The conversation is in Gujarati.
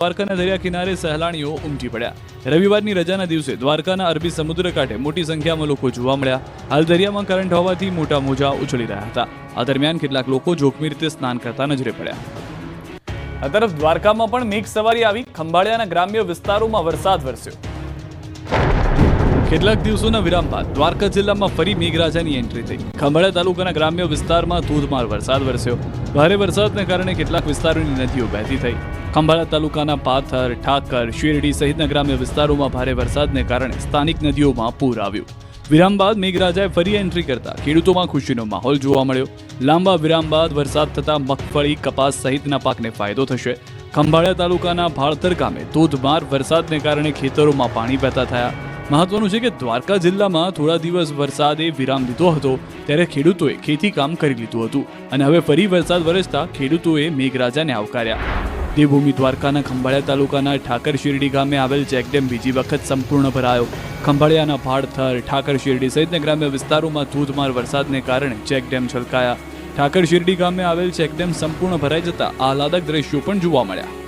દ્વારકાના દરિયા કિનારે સહેલાણીઓ ઉમટી પડ્યા। રવિવારની રજાના દિવસે દ્વારકાના અરબી સમુદ્ર કાંઠે મોટી સંખ્યામાં લોકો જોવા મળ્યા। હાલ દરિયામાં કરંટ હોવાથી મોટા મોજા ઉછળી રહ્યા હતા। આ દરમિયાન કેટલાક લોકો જોખમી રીતે સ્નાન કરતા નજરે પડ્યા। આ તરફ દ્વારકામાં પણ મેઘ સવારી આવી। ખંભાળિયાના ગ્રામ્ય વિસ્તારોમાં વરસાદ વરસ્યો। કેટલાક દિવસોના વિરામ બાદ દ્વારકા જિલ્લામાં ફરી મેઘરાજાની એન્ટ્રી થઈ। ખંભાળિયા તાલુકાના ગ્રામ્ય વિસ્તારમાં ધોધમાર વરસાદ વરસ્યો। ભારે વરસાદને કારણે કેટલાક વિસ્તારોની નદીઓ વહેતી થઈ। ખંભાળિયા તાલુકાના પાથર, ઠાકર, શેરડી સહિતના ગ્રામ્ય વિસ્તારોમાં ભારે વરસાદને કારણે સ્થાનિક નદીઓમાં પૂર આવ્યું। વિરામ બાદ મેઘરાજાએ ફરી એન્ટ્રી કરતા ખેડૂતોમાં ખુશીનો માહોલ જોવા મળ્યો। લાંબા વિરામ બાદ વરસાદ થતા મગફળી, કપાસ સહિતના પાકને ફાયદો થશે। ખંભાળિયા તાલુકાના ભાળતર ગામે ધોધમાર વરસાદને કારણે ખેતરોમાં પાણી વહેતા થયા। મહત્વનું છે કે દ્વારકા જિલ્લામાં થોડા દિવસ વરસાદે વિરામ લીધો હતો, ત્યારે ખેડૂતોએ ખેતી કામ કરી લીધું હતું અને હવે ફરી વરસાદ વરસતા ખેડૂતોએ મેઘરાજાને આવકાર્યા। દેવભૂમિ દ્વારકાના ખંભાળિયા તાલુકાના ઠાકર શેરડી ગામે આવેલ ચેકડેમ બીજી વખત સંપૂર્ણ ભરાયો। ખંભાળિયાના ભાળથર, ઠાકર શેરડી સહિતના ગ્રામ્ય વિસ્તારોમાં ધોધમાર વરસાદને કારણે ચેકડેમ છલકાયા। ઠાકર શેરડી ગામે આવેલ ચેકડેમ સંપૂર્ણ ભરાઈ જતા આહલાદક દ્રશ્યો પણ જોવા મળ્યા।